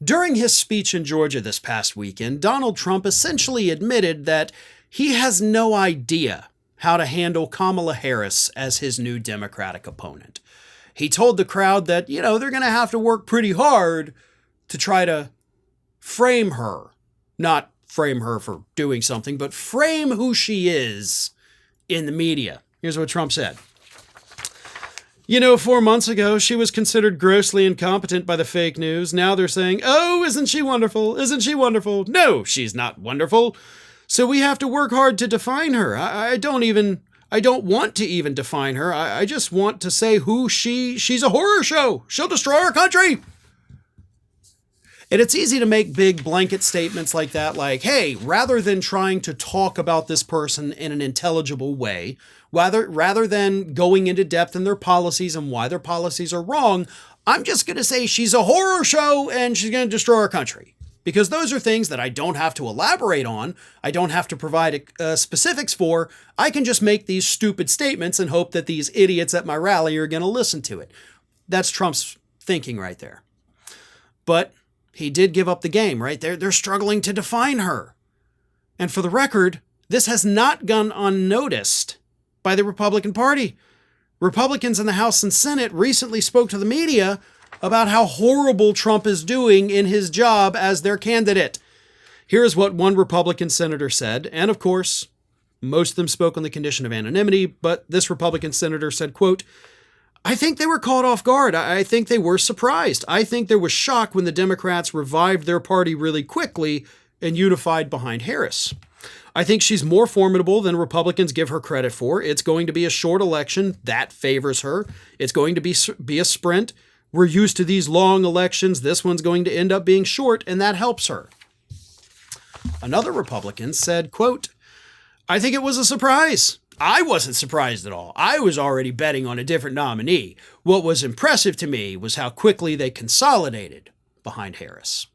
During his speech in Georgia this past weekend, Donald Trump essentially admitted that he has no idea how to handle Kamala Harris as his new Democratic opponent. He told the crowd that, they're going to have to work pretty hard to try to frame her. Not frame her for doing something, but frame who she is in the media. Here's what Trump said. 4 months ago, she was considered grossly incompetent by the fake news. Now they're saying, oh, isn't she wonderful? Isn't she wonderful? No, she's not wonderful. So we have to work hard to define her. I don't want to even define her. I just want to say she's a horror show. She'll destroy our country. And it's easy to make big blanket statements like that, like, hey, rather than trying to talk about this person in an intelligible way, rather than going into depth in their policies and why their policies are wrong, I'm just going to say she's a horror show and she's going to destroy our country. Because those are things that I don't have to elaborate on. I don't have to provide specifics for. I can just make these stupid statements and hope that these idiots at my rally are going to listen to it. That's Trump's thinking right there. But he did give up the game, right? They're struggling to define her. And for the record, this has not gone unnoticed by the Republican Party. Republicans in the House and Senate recently spoke to the media about how horrible Trump is doing in his job as their candidate. Here's what one Republican senator said, and of course, most of them spoke on the condition of anonymity, but this Republican senator said, quote, I think they were caught off guard. I think they were surprised. I think there was shock when the Democrats revived their party really quickly and unified behind Harris. I think she's more formidable than Republicans give her credit for. It's going to be a short election. That favors her. It's going to be a sprint. We're used to these long elections. This one's going to end up being short, and that helps her. Another Republican said, quote, I think it was a surprise. I wasn't surprised at all. I was already betting on a different nominee. What was impressive to me was how quickly they consolidated behind Harris.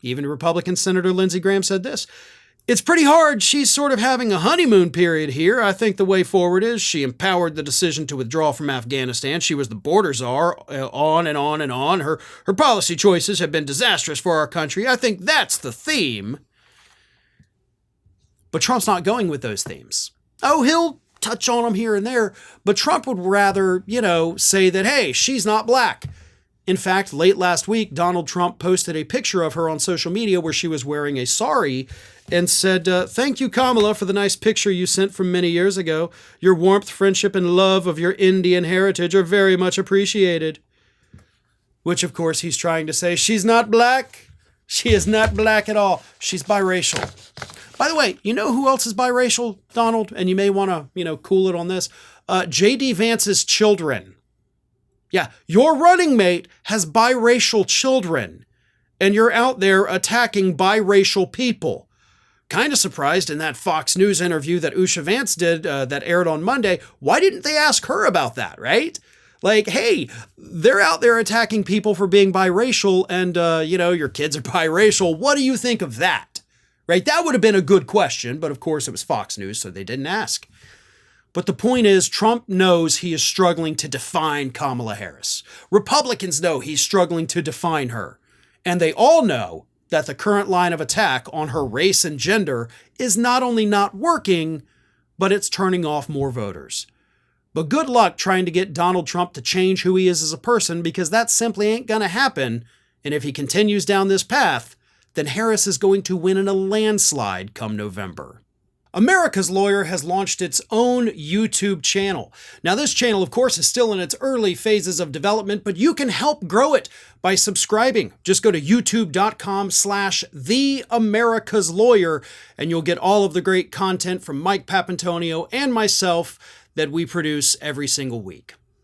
Even Republican Senator Lindsey Graham said this. It's pretty hard. She's sort of having a honeymoon period here. I think the way forward is she empowered the decision to withdraw from Afghanistan. She was the border czar, on and on and on. Her policy choices have been disastrous for our country. I think that's the theme. But Trump's not going with those themes. Oh, he'll touch on them here and there, but Trump would rather, say that, hey, she's not black. In fact, late last week, Donald Trump posted a picture of her on social media where she was wearing a sari and said, thank you, Kamala, for the nice picture you sent from many years ago. Your warmth, friendship, and love of your Indian heritage are very much appreciated. Which, of course, he's trying to say she's not black. She is not black at all. She's biracial. By the way, you know who else is biracial, Donald? And you may want to, cool it on this. J.D. Vance's children. Yeah, your running mate has biracial children, and you're out there attacking biracial people. Kind of surprised in that Fox News interview that Usha Vance did that aired on Monday. Why didn't they ask her about that, right? Like, hey, they're out there attacking people for being biracial, and, your kids are biracial. What do you think of that? Right? That would have been a good question, but of course it was Fox News, so they didn't ask. But the point is, Trump knows he is struggling to define Kamala Harris. Republicans know he's struggling to define her. And they all know that the current line of attack on her race and gender is not only not working, but it's turning off more voters. But good luck trying to get Donald Trump to change who he is as a person, because that simply ain't going to happen. And if he continues down this path, then Harris is going to win in a landslide come November. America's Lawyer has launched its own YouTube channel. Now, this channel, of course, is still in its early phases of development, but you can help grow it by subscribing. Just go to youtube.com/TheAmericasLawyer, and you'll get all of the great content from Mike Papantonio and myself that we produce every single week.